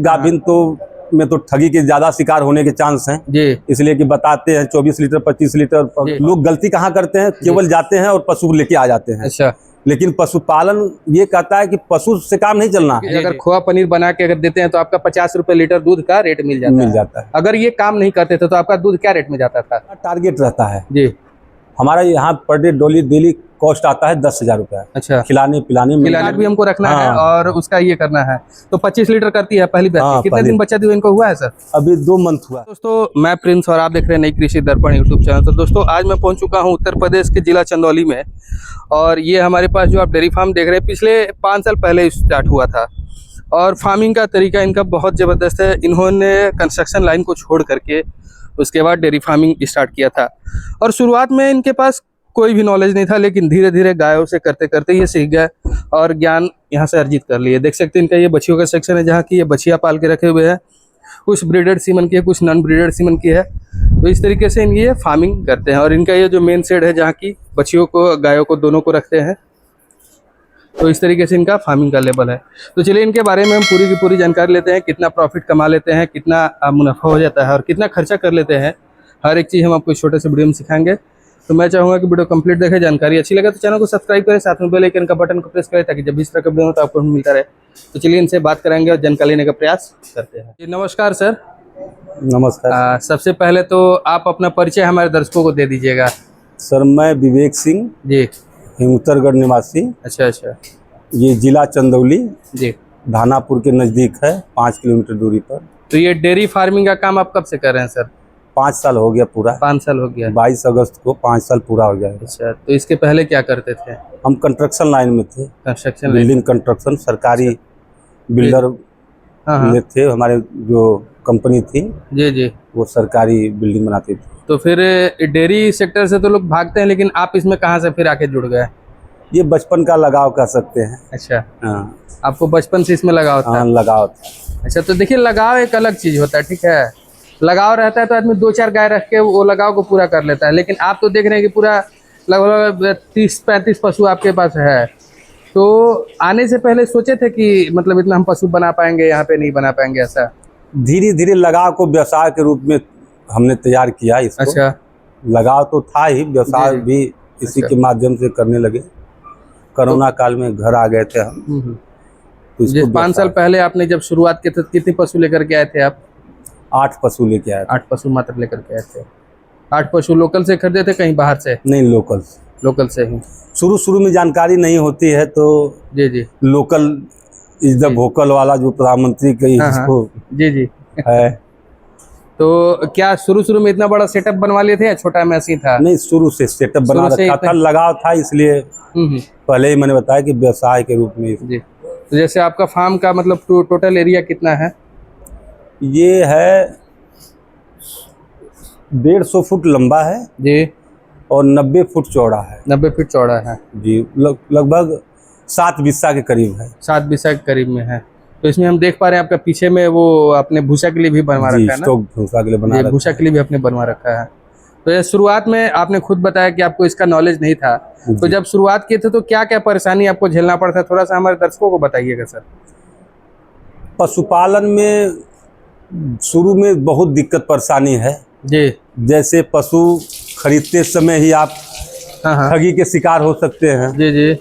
गाभिन तो में तो ठगी के ज्यादा शिकार होने के चांस हैं जी। इसलिए कि बताते हैं 24 लीटर 25 लीटर। लोग गलती कहाँ करते हैं, केवल जाते हैं और पशु लेके आ जाते हैं। अच्छा। लेकिन पशुपालन ये कहता है कि पशु से काम नहीं चलना है। अगर खोआ पनीर बना के अगर देते हैं तो आपका 50 रुपए लीटर दूध का रेट मिल जाता है। अगर ये काम नहीं करते थे तो आपका दूध क्या रेट में जाता था? टारगेट रहता है जी। हमारा यहाँ पर डे डेली कॉस्ट आता है 10,000 रुपया। अच्छा। खिलाने पिलाने भी हमको रखना है और उसका ये करना है। तो 25 लीटर करती है पहली बार। कितने दिन बच्चा दिए इनको हुआ है सर? अभी 2 मंथ हुआ। दोस्तों मैं प्रिंस और आप देख रहे हैं नई कृषि दर्पण यूट्यूब चैनल। तो दोस्तों आज मैं पहुंच चुका हूं उत्तर प्रदेश के जिला चंदौली में, और ये हमारे पास जो आप डेयरी फार्म देख रहे हैं पिछले 5 साल पहले स्टार्ट हुआ था, और फार्मिंग का तरीका इनका बहुत ज़बरदस्त है। इन्होंने कंस्ट्रक्शन लाइन को छोड़ करके उसके बाद डेयरी फार्मिंग स्टार्ट किया था, और शुरुआत में इनके पास कोई भी नॉलेज नहीं था, लेकिन धीरे धीरे गायों से करते करते ये सीख गए और ज्ञान यहाँ से अर्जित कर लिए। देख सकते हैं इनका ये बछियों का सेक्शन है, जहाँ की ये बछिया पाल के रखे हुए हैं। कुछ ब्रीडेड सीमन की है, कुछ नॉन ब्रीडेड सीमन की है। तो इस तरीके से इनकी ये फार्मिंग करते हैं, और इनका ये जो मेन शेड है जहाँ की बछियों को गायों को दोनों को रखते हैं। तो इस तरीके से इनका फार्मिंग का लेवल है। तो चलिए इनके बारे में हम पूरी की पूरी जानकारी लेते हैं। कितना प्रॉफिट कमा लेते हैं, कितना मुनाफा हो जाता है और कितना खर्चा कर लेते हैं, हर एक चीज़ हम आपको छोटे से वीडियो में सिखाएंगे। तो मैं चाहूँगा कि वीडियो कंप्लीट देखें, जानकारी अच्छी लगे तो चैनल को सब्सक्राइब करें, साथ में बेल आइकन का बटन को प्रेस करें ताकि जब भी इस तरह का वीडियो हो तो आपको मिलता रहे। तो चलिए इनसे बात करेंगे और जानकारी लेने का प्रयास करते हैं। जी नमस्कार सर। नमस्कार। सबसे पहले तो आप अपना परिचय हमारे दर्शकों को दे दीजिएगा। सर मैं विवेक सिंह जी। हिमउत्तरगढ़ निवासी। अच्छा अच्छा। ये जिला चंदौली जी धानापुर के नज़दीक है, 5 किलोमीटर दूरी पर। तो ये डेयरी फार्मिंग का काम आप कब से कर रहे हैं सर? 5 साल हो गया पूरा। 5 साल हो गया। 22 अगस्त को 5 साल पूरा हो गया है। अच्छा, तो इसके पहले क्या करते थे? हम कंस्ट्रक्शन लाइन में थे। कंस्ट्रक्शन बिल्डिंग कंस्ट्रक्शन, सरकारी बिल्डर थे। हमारे जो कंपनी थी जी जी वो सरकारी बिल्डिंग बनाती थी। तो फिर डेयरी सेक्टर से तो लोग भागते हैं, लेकिन आप इसमें कहाँ से फिर आके जुड़ गए? ये बचपन का लगाव कह सकते हैं। अच्छा। हाँ, आपको बचपन से इसमें लगाव था? हाँ, लगाव था। अच्छा, तो देखिए लगाव एक अलग चीज होता है, ठीक है। लगाव रहता है तो आदमी 2-4 गाय रख के वो लगाव को पूरा कर लेता है, लेकिन आप तो देख रहे हैं कि पूरा लगभग 30-35 पशु आपके पास है। तो आने से पहले सोचे थे कि मतलब इतना हम पशु बना पाएंगे, यहाँ पे नहीं बना पाएंगे ऐसा? धीरे धीरे लगाव को व्यवसाय के रूप में हमने तैयार किया इसको। अच्छा। लगाव तो था ही, व्यवसाय भी इसी के माध्यम से करने लगे। कोरोना काल में घर आ गए थे हम। तो जिस 5 साल पहले आपने जब शुरुआत की तो कितने पशु लेकर के आए थे आप? 8 पशु लेके आए। 8 पशु मात्र लेकर के आए थे। 8 पशु लोकल से खरीदे थे कहीं बाहर से? नहीं, लोकल से ही। शुरू में जानकारी नहीं होती है तो जी जी लोकल इज द वोकल वाला जो प्रधानमंत्री कही जिसको जी जी है। तो क्या शुरू में इतना बड़ा सेटअप बनवा लिए थे या छोटा में ऐसी था? नहीं, शुरू से सेटअप बना रखा था, लगाव था, इसलिए पहले ही मैंने बताया कि व्यवसाय के रूप में। जी। तो जैसे आपका फार्म का मतलब टोटल एरिया कितना है? ये है 150 फुट लंबा है जी, और 90 फुट चौड़ा है। 90 फीट चौड़ा है जी। लगभग 7 बिस्सा के करीब है। 7 बिस्सा के करीब में है। तो इसमें हम देख पा रहे हैं आपका पीछे में वो आपने भूसा के लिए भी बनवा रखा है ना? भूसा के लिए बना रखा है। भूसा के लिए भी आपने बनवा रखा है। तो ये शुरुआत में आपने खुद बताया कि आपको इसका नॉलेज नहीं था, तो जब शुरुआत किए थे तो क्या क्या परेशानी आपको झेलना पड़ता है, थोड़ा सा हमारे दर्शकों को बताइएगा सर। पशुपालन में शुरू में बहुत दिक्कत परेशानी है जी। जैसे पशु खरीदते समय ही आप ठगी के शिकार हो सकते हैं। जी जी।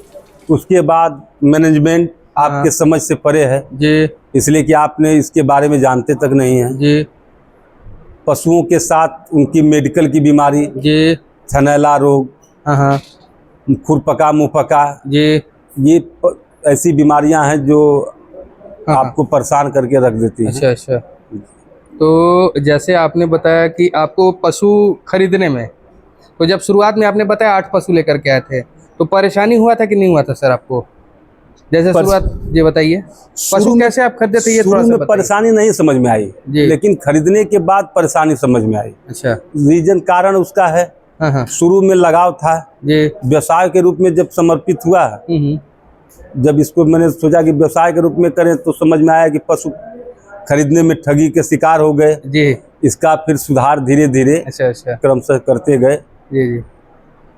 उसके बाद मैनेजमेंट आपके समझ से परे है जी, इसलिए कि आपने इसके बारे में जानते तक नहीं है जी। पशुओं के साथ उनकी मेडिकल की बीमारी जी, थनैला रोग, खुरपका मुंहपका, ये ऐसी बीमारियां हैं जो आपको परेशान करके रख देती हैं। अच्छा अच्छा। तो जैसे आपने बताया कि आपको पशु खरीदने में, तो जब शुरुआत में आपने बताया 8 पशु लेकर के आए थे, तो परेशानी हुआ था कि नहीं हुआ था सर आपको? जैसे शुरुआत ये बताइए, पशु कैसे आप खरीदे थे ये थोड़ा सा बताइए। परेशानी नहीं समझ में आई, लेकिन खरीदने के बाद परेशानी समझ में आई। अच्छा। रीजन कारण उसका है, शुरू में लगाव था, व्यवसाय के रूप में जब समर्पित हुआ, जब इसको मैंने सोचा कि व्यवसाय के रूप में करें तो समझ में आया कि पशु खरीदने में ठगी के शिकार हो गए जी। इसका फिर सुधार धीरे धीरे क्रमशः करते गए। जी जी।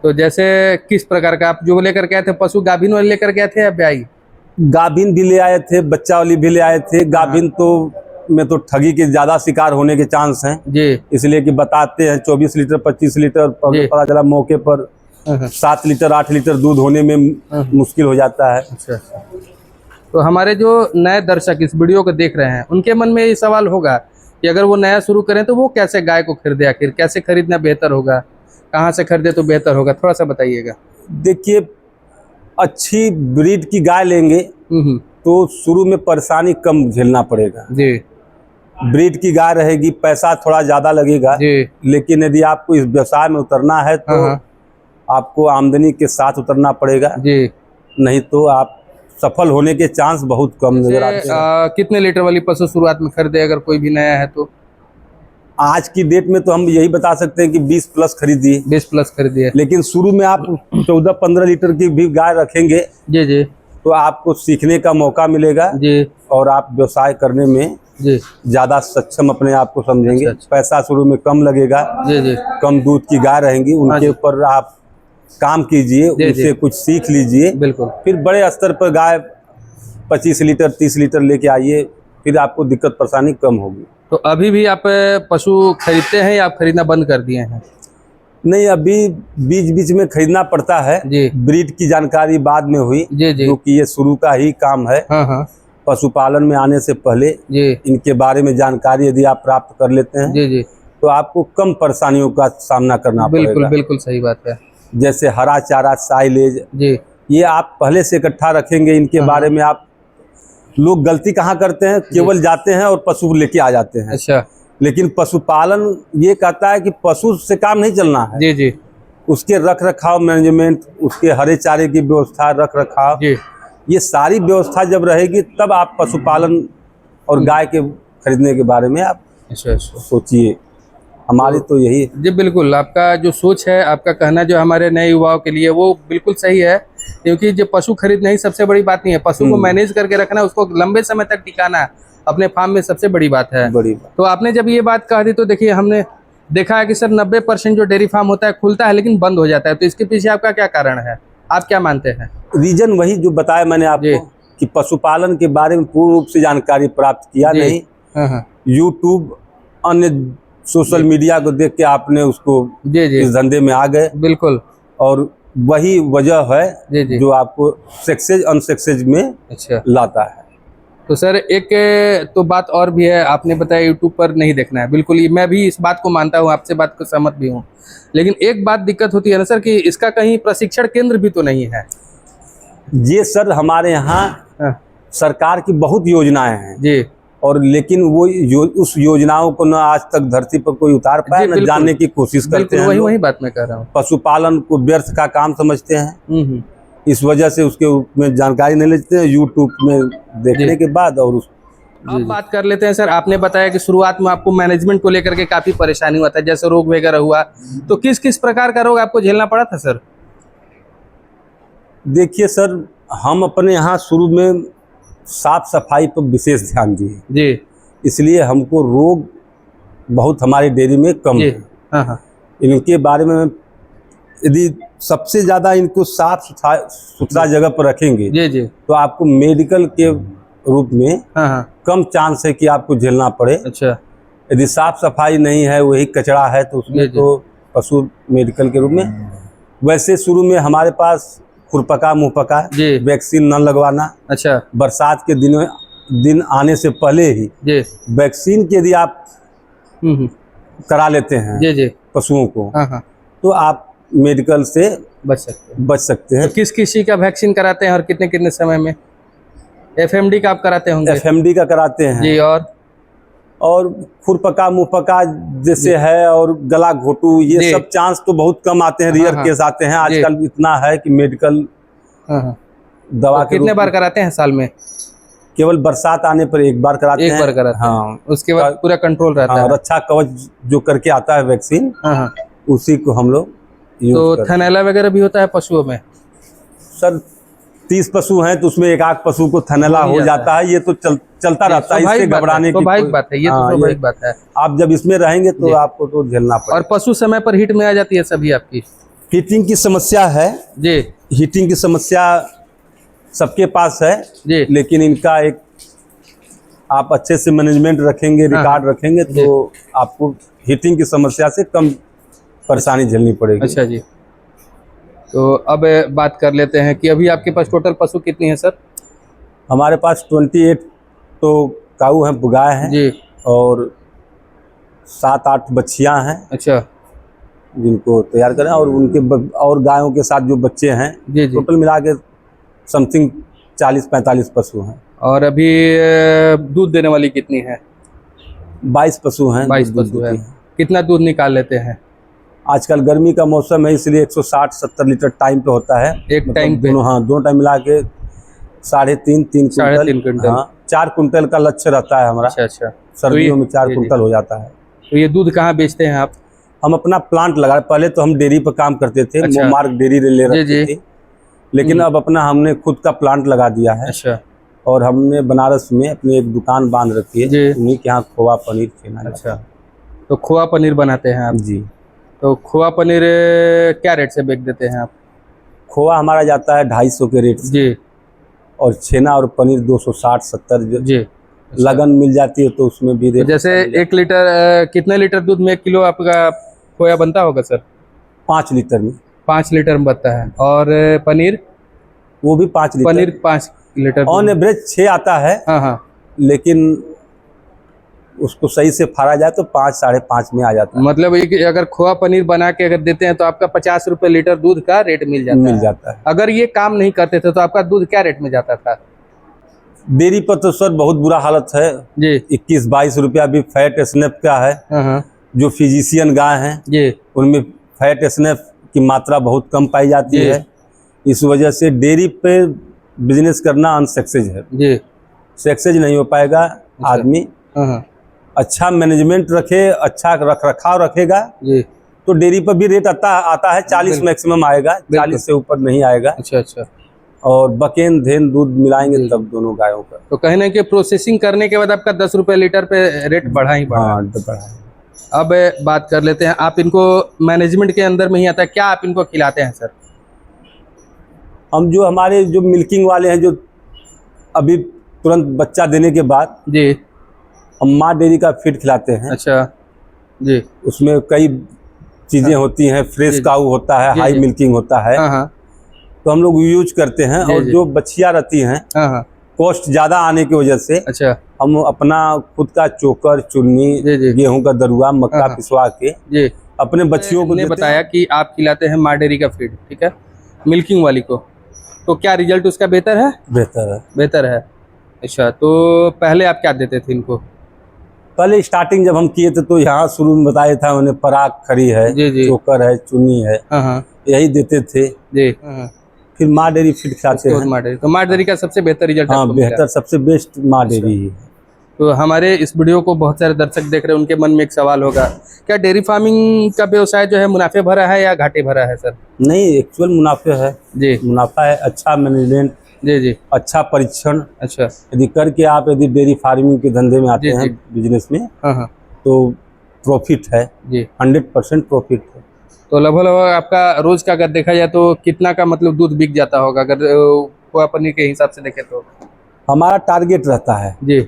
तो जैसे किस प्रकार का आप जो लेकर के आए थे पशु, गाभिन लेकर के आए थे या ब्याई? गाभिन भी ले आए थे, बच्चा वाली भी ले आए थे। गाभिन तो में तो ठगी के ज्यादा शिकार होने के चांस हैं जी। इसलिए कि बताते हैं 24 लीटर 25 लीटर, पता चला मौके पर 7 लीटर 8 लीटर दूध होने में मुश्किल हो जाता है। अच्छा। तो हमारे जो नए दर्शक इस वीडियो को देख रहे हैं उनके मन में ये सवाल होगा कि अगर वो नया शुरू करें तो वो कैसे गाय को खरीदे, आखिर कैसे खरीदना बेहतर होगा, कहाँ से खरीदे तो बेहतर होगा, थोड़ा सा बताइएगा। देखिए, अच्छी ब्रीड की गाय लेंगे तो शुरू में परेशानी कम झेलना पड़ेगा जी। ब्रीड की गाय रहेगी, पैसा थोड़ा ज्यादा लगेगा जी। लेकिन यदि आपको इस व्यवसाय में उतरना है तो आपको आमदनी के साथ उतरना पड़ेगा जी। नहीं तो आप सफल होने के चांस बहुत कम नजर आते हैं। कितने लीटर वाली पशु शुरुआत में खरीदे अगर कोई भी नया है तो? आज की डेट में तो हम यही बता सकते हैं कि 20 प्लस खरीदिए। 20 प्लस खरीदिए। लेकिन शुरू में आप 14-15 लीटर की भी गाय रखेंगे जी जी, तो आपको सीखने का मौका मिलेगा जी। और आप व्यवसाय करने में जी ज्यादा सक्षम अपने आप को समझेंगे। अच्छा। पैसा शुरू में कम लगेगा। जी जी। कम दूध की गाय रहेंगी, उनके ऊपर आप काम कीजिए, उनसे कुछ सीख लीजिए। बिल्कुल। फिर बड़े स्तर पर गाय 25 लीटर 30 लीटर लेके आइए, फिर आपको दिक्कत परेशानी कम होगी। तो अभी भी आप पशु खरीदते हैं या आप खरीदना बंद कर दिए हैं? नहीं, अभी बीच बीच में खरीदना पड़ता है जी। ब्रीड की जानकारी बाद में हुई, जी जी। क्योंकि ये शुरू का ही काम है। पशुपालन में आने से पहले जी इनके बारे में जानकारी यदि आप प्राप्त कर लेते हैं जी जी, तो आपको कम परेशानियों का सामना करना पड़ेगा। बिल्कुल बिल्कुल सही बात है। जैसे हरा चारा, साइलेज, जी, ये आप पहले से इकट्ठा रखेंगे। इनके बारे में आप लोग गलती कहाँ करते हैं, केवल जाते हैं और पशु लेके आ जाते हैं। अच्छा। लेकिन पशुपालन ये कहता है कि पशु से काम नहीं चलना है। जी जी। उसके रख रखाव मैनेजमेंट, उसके हरे चारे की व्यवस्था, रख रखाव, जी। ये सारी व्यवस्था जब रहेगी तब आप पशुपालन और गाय के खरीदने के बारे में आप सोचिए। हमारी तो यही जी बिल्कुल, आपका जो सोच है, आपका कहना जो हमारे नए युवाओं के लिए वो बिल्कुल सही है, क्योंकि जो पशु खरीदना ही सबसे बड़ी बात नहीं है, पशु को मैनेज करके रखना, उसको लंबे समय तक टिकाना अपने फार्म में सबसे बड़ी बात है। तो आपने जब ये बात कह दी तो देखिए, हमने देखा है कि सर 90% जो डेयरी फार्म होता है खुलता है लेकिन बंद हो जाता है, तो इसके पीछे आपका क्या कारण है, आप क्या मानते हैं? रीजन वही जो बताया मैंने आपको कि पशुपालन के बारे में पूर्ण रूप से जानकारी प्राप्त किया नहीं। यूट्यूब, अन्य सोशल मीडिया को देख के आपने उसको इस धंधे में आ गए। बिल्कुल। और वही वजह है जो आपको सक्सेस अनसक्सेस में लाता है। तो सर एक तो बात और भी है, आपने बताया यूट्यूब पर नहीं देखना है, बिल्कुल मैं भी इस बात को मानता हूँ, आपसे बात को सहमत भी हूँ। लेकिन एक बात दिक्कत होती है ना सर कि इसका कहीं प्रशिक्षण केंद्र भी तो नहीं है। ये सर हमारे यहाँ सरकार की बहुत योजनाएं हैं जी, और लेकिन वो उस योजनाओं को न आज तक धरती पर कोई उतार पाया, न जानने की कोशिश करते हैं। वही बात मैं कह रहा हूँ। पशुपालन को व्यर्थ का काम समझते हैं, इस वजह से उसके में जानकारी नहीं लेते हैं यूट्यूब में देखने के बाद। और अब बात कर लेते हैं सर, आपने बताया कि शुरुआत में आपको मैनेजमेंट को लेकर के काफी परेशानी हुआ था, जैसे रोग वगैरह हुआ, तो किस किस प्रकार का रोग आपको झेलना पड़ा था सर? देखिए सर, हम अपने यहाँ शुरू में साफ सफाई पर विशेष ध्यान दिए जी, इसलिए हमको रोग बहुत हमारी डेयरी में कम है। इनके बारे में यदि सबसे ज्यादा इनको साफ सुथरा जगह पर रखेंगे जी जी, तो आपको मेडिकल के रूप में कम चांस है कि आपको झेलना पड़े। अच्छा। यदि साफ सफाई नहीं है, वही कचरा है, तो उसमें तो पशु मेडिकल के रूप में। वैसे शुरू में हमारे पास खुरपका मुंहपका वैक्सीन न लगवाना। अच्छा। बरसात के दिन आने से पहले ही वैक्सीन के यदि आप करा लेते हैं पशुओं को, तो आप मेडिकल से बच सकते हैं। तो किस किसी का वैक्सीन कराते हैं और कितने कितने समय में? FMD का आप कराते होंगे? FMD का कराते हैं जी। और खुरपका मुंहपका जैसे है, और गला घोटू, ये सब चांस तो बहुत कम आते हैं, रियर केस आते हैं। आजकल इतना है कि मेडिकल दवा तो कितने बार कराते हैं साल में? केवल बरसात आने पर एक बार कराते हैं। एक बार कराते हैं, उसके बाद पूरा कंट्रोल रहता है। रक्षा कवच जो करके आता है वैक्सीन, उसी को हम लोग तो थनैला वगैरह भी होता है पशुओं में? सर 30 पशु हैं तो उसमें एक आध पशु को थनैला हो जाता है, ये तो चलता रहता है, इससे घबराने की स्वाभाविक बात है। ये तो स्वाभाविक बात है। आप जब इसमें रहेंगे तो आपको तो झेलना पड़ेगा। और पशु समय पर हीट में आ जाती है सभी आपकी? हीटिंग की समस्या है जी, हीटिंग की समस्या सबके पास है जी, लेकिन इनका एक आप अच्छे से मैनेजमेंट रखेंगे, रिकॉर्ड रखेंगे तो आपको हीटिंग की समस्या से कम परेशानी झेलनी पड़ेगी। अच्छा जी। तो अब बात कर लेते हैं कि अभी आपके पास टोटल पशु कितनी है सर? हमारे पास 28 तो काऊ हैं, गाय हैं जी, और 7-8 बच्चियां हैं। अच्छा जिनको तैयार करें और उनके और गायों के साथ जो बच्चे हैं, जी जी। टोटल मिला के समथिंग 40-45 पशु हैं। और अभी दूध देने वाली कितनी है? 22 पशु हैं। 22 पशु है। कितना दूध निकाल लेते हैं? आजकल गर्मी का मौसम है इसलिए 160-70 लीटर टाइम पे होता है। एक टाइम पे? दोनों टाइम मिला के 3.5 कुंटल। हाँ, 4 कुंटल का लक्ष्य रहता है हमारा। अच्छा अच्छा। सर्दियों में 4 कुंटल हो जाता है। तो ये दूध कहाँ बेचते हैं आप? हम अपना प्लांट लगा, पहले तो हम डेयरी पर काम करते थे। अच्छा। मार्क डेयरी ले रखते थे, लेकिन अब अपना हमने खुद का प्लांट लगा दिया है। अच्छा। और हमने बनारस में अपनी एक दुकान बांध रखी है, उन्हीं के यहाँ खोआ पनीर छेना। अच्छा, तो खोआ पनीर बनाते हैं आप? जी। तो खोआ पनीर क्या रेट से बेच देते हैं आप? खोआ हमारा जाता है 250 के रेट से जी। और छेना और पनीर 260-70 जी। लगन मिल जाती है तो उसमें भी रेट। जैसे 1 लीटर कितने लीटर दूध में 1 किलो आपका खोया बनता होगा सर? 5 लीटर में। 5 लीटर में बनता है। और पनीर? वो भी 5 litre. Paneer 5 litre on average 6 आता है। हाँ हाँ। लेकिन उसको सही से फाड़ा जाए तो 5-5.5 में आ जाता है। मतलब अगर खोआ पनीर बना के अगर देते हैं तो आपका 50 रुपए लीटर दूध का रेट मिल जाता है। अगर ये काम नहीं करते थे तो आपका दूध क्या रेट में जाता था? डेयरी पर तो सर बहुत बुरा हालत है जी। 21-22 रुपया भी फैट स्नैप का है। हाँ। जो फिजिशियन गाय हैं जी, उनमें फैट स्नैप की मात्रा बहुत कम पाई जाती है। इस वजह से डेयरी पे बिजनेस करना अनसक्सेस है। जी, सक्सेस नहीं हो पाएगा। अच्छा। आदमी अच्छा मैनेजमेंट रखे, अच्छा रखरखाव रखेगा जी, तो डेयरी पर भी रेट आता है 40 मैक्सिमम आएगा, 40 से ऊपर नहीं आएगा। अच्छा अच्छा। और बकेन धेन दूध मिलाएंगे तब दोनों गायों का। तो कहीं ना कहीं प्रोसेसिंग करने के बाद आपका 10 रुपए लीटर पे रेट बढ़ा ही बढ़ा। हाँ, बढ़ा है। अब बात कर लेते हैं, आप इनको मैनेजमेंट के अंदर में ही आता है, क्या आप इनको खिलाते हैं सर? हम जो हमारे जो मिल्किंग वाले हैं, जो अभी तुरंत बच्चा देने के बाद जी, हम माँ डेयरी का फीड खिलाते हैं। अच्छा जी। उसमें कई चीज़ें होती हैं, फ्रेश काऊ होता है, हाई मिल्किंग होता है। हाँ। तो हम लोग यूज करते हैं। और जो बच्चियाँ रहती हैं, कॉस्ट ज़्यादा आने की वजह से अच्छा, हम अपना खुद का चोकर, चुन्नी, गेहूं का दरुआ, मक्का पिसवा के अपने बच्चियों को बताया कि आप खिलाते हैं माँ डेयरी का फीड, ठीक है, मिल्किंग वाली को, तो क्या रिजल्ट उसका बेहतर है? बेहतर है। अच्छा, तो पहले आप क्या देते थे इनको? पहले स्टार्टिंग जब हम किए थे तो यहाँ शुरू में बताया था उन्हें, पराग खरी है, चोकर है, चुन्नी है, यही देते थे जी। फिर माँ डेयरी फीड खिलाते हैं। तो माँ डेयरी का सबसे बेहतर रिजल्ट? हाँ, बेहतर, सबसे बेस्ट माँ डेयरी ही है। तो हमारे इस वीडियो को बहुत सारे दर्शक देख रहे हैं, उनके मन में एक सवाल होगा, क्या डेयरी फार्मिंग का व्यवसाय जो है मुनाफे भरा है या घाटे भरा है सर? नहीं, एक्चुअल मुनाफे है जी, मुनाफा है। अच्छा मैनेजमेंट जी, अच्छा परीक्षण, अच्छा यदि करके आप यदि डेयरी फार्मिंग के धंधे में आते हैं, बिजनेस में, तो प्रॉफिट है जी, 100% प्रॉफिट है। तो लगभग आपका रोज का अगर देखा जाए तो कितना का मतलब दूध बिक जाता होगा अगर खोआ पनीर के हिसाब से देखें तो? हमारा टारगेट रहता है जी,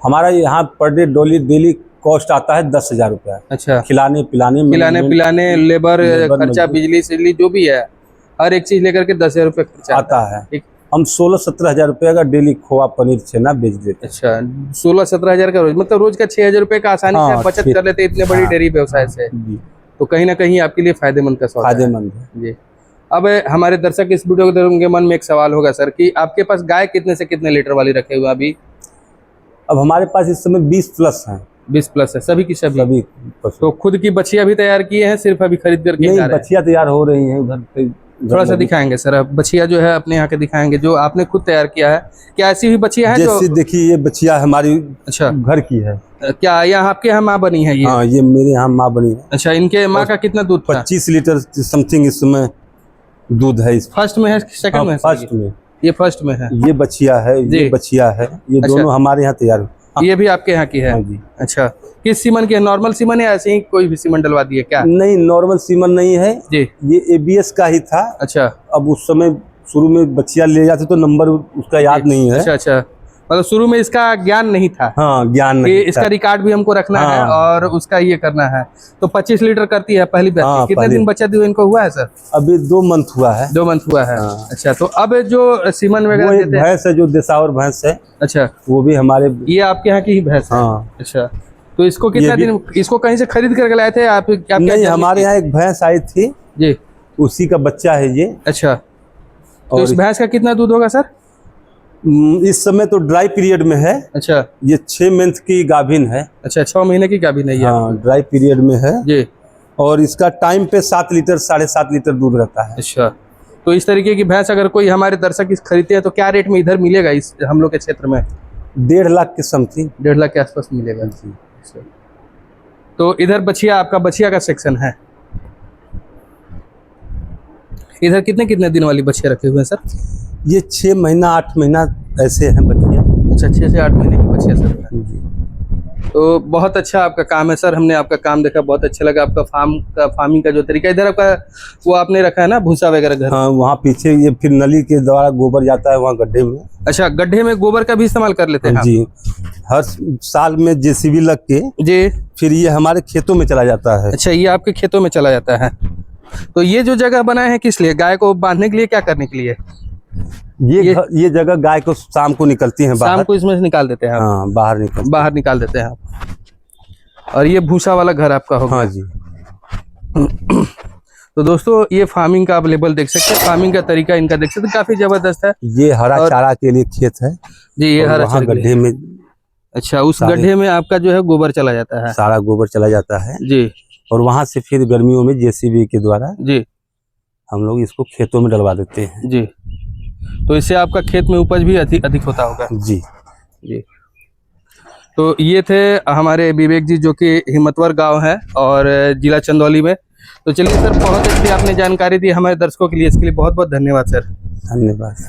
हमारा यहाँ पर डे डेली कॉस्ट आता है 10,000 रुपया। अच्छा, खिलाने पिलाने लेबर खर्चा, बिजली जो भी है, हर एक चीज लेकर के 10,000 रुपये खर्चा आता है। हम 16-17 हजार रुपये का डेली खोआ पनीर छेना बेच देते। अच्छा, 16-17 हजार का रोज, मतलब रोज का 6,000 रुपये का आसानी से बचत कर लेते इतने बड़ी डेयरी व्यवसाय से। तो कहीं ना कहीं आपके लिए फायदेमंद का सौदा है। फायदेमंद है जी। अब हमारे दर्शक इस वीडियो को देख, उनके मन में एक सवाल होगा सर कि आपके पास गाय कितने से कितने लीटर वाली रखे हुए अभी? अब हमारे पास इस समय 20+ हैं। 20+ है, सभी की सभी। तो खुद की बछिया भी तैयार किए हैं, सिर्फ अभी खरीद करके? नहीं, बछिया तैयार हो रही हैं उधर पे। थोड़ा सा दिखाएंगे सर, अब बछिया जो है अपने यहाँ के दिखाएंगे, जो आपने खुद तैयार किया है। क्या ऐसी भी बछिया है? जैसे देखिए, ये बछिया हमारी अच्छा घर की है। क्या यह आपके यहाँ माँ बनी है ये? हाँ, ये मेरे यहाँ माँ बनी है। अच्छा, इनके माँ का कितना दूध था? 25 लीटर समथिंग इस समय दूध है। इस फर्स्ट में है, सेकंड में है? फर्स्ट में। ये फर्स्ट में है। ये बछिया है, ये बछिया है, ये दोनों हमारे यहाँ तैयार। ये भी आपके यहाँ की है? हाँ जी। अच्छा, किस सीमन की है? नॉर्मल सीमन या ऐसे ही कोई भी सीमन डलवा दिए क्या? नहीं, नॉर्मल सीमन नहीं है जी, ये ABS का ही था। अच्छा, अब उस समय शुरू में बच्चियां ले जाते तो नंबर उसका याद नहीं है। अच्छा अच्छा, मतलब शुरू में इसका ज्ञान नहीं था हाँ, ज्ञान कि नहीं इसका था। रिकॉर्ड भी हमको रखना है हाँ। और उसका ये करना है। तो 25 लीटर करती है पहली भैंस। हाँ, कितने पहली। दिन बच्चा दिए इनको हुआ है सर? अभी 2 मंथ हुआ है। 2 मंथ हुआ है। हाँ। अच्छा, तो अब जो सीमन वो वगैरह एक देते हैं। भैंस है जो देसावर भैंस है, अच्छा, वो भी हमारे। ये आपके यहाँ की ही भैंस है? हाँ। अच्छा, तो इसको कितना ये भी- दिन, इसको कहीं से खरीद करके लाए थे आप? नहीं, हमारे यहाँ एक भैंस आई थी, जी। उसी का बच्चा है ये। अच्छा, तो और इस भैंस का कितना दूध होगा सर? इस समय तो ड्राई पीरियड में है। अच्छा। ये 6 मंथ की गाभिन है। अच्छा, 6 महीने की गाभिन है ये? हाँ, ड्राई पीरियड में है जी। और इसका टाइम पे 7 लीटर 7.5 लीटर दूध रहता है। अच्छा, तो इस तरीके की भैंस अगर कोई हमारे दर्शक इस खरीदते हैं तो क्या रेट में इधर मिलेगा इस हम लोग के क्षेत्र में? 1.5 लाख के समथिंग। 1.5 लाख के आसपास मिलेगा। अच्छा। तो इधर बछिया, आपका बछिया का सेक्शन है। इधर कितने कितने दिन वाली बछिया रखे हुए हैं सर? ये 6 महीना 8 महीना ऐसे हैं बच्चियाँ। अच्छा, 6 से 8 महीने की बछिया सर है। जी। तो बहुत अच्छा आपका काम है सर, हमने आपका काम देखा, बहुत अच्छा लगा आपका फार्मिंग का जो तरीका। इधर आपका वो आपने रखा है ना भूसा वगैरह घर? हाँ, वहाँ पीछे ये फिर नली के द्वारा गोबर जाता है वहाँ गड्ढे में। अच्छा, गड्ढे में गोबर का भी इस्तेमाल कर लेते हैं आप? जी, हर साल में जेसीबी लग के जी। फिर ये हमारे खेतों में चला जाता है। अच्छा, ये आपके खेतों में चला जाता है। तो ये जो जगह बनाए हैं किस लिए? गाय को बांधने के लिए, क्या करने के लिए? ये जगह गाय को शाम को निकलती है बाहर। शाम को इसमें से निकाल देते हैं आप? हाँ, बाहर निकल देते हैं आप। और ये भूसा वाला घर आपका होगा? हाँ जी। तो दोस्तों, ये फार्मिंग का आप लेवल देख सकते हैं, फार्मिंग का तरीका इनका देख सकते हैं, काफी जबरदस्त है। ये हरा चारा के लिए खेत है जी, ये हरा चारा गड्ढे में। अच्छा, उस गड्ढे में आपका जो है गोबर चला जाता है? सारा गोबर चला जाता है जी। और वहां से फिर गर्मियों में जेसीबी के द्वारा जी हम लोग इसको खेतों में डलवा देते हैं। जी। तो इससे आपका खेत में उपज भी अधिक होता होगा? जी जी। तो ये थे हमारे विवेक जी, जो कि हिम्मतवर गांव है और जिला चंदौली में। तो चलिए सर, बहुत अच्छी आपने जानकारी दी हमारे दर्शकों के लिए, इसके लिए बहुत बहुत धन्यवाद सर। धन्यवाद।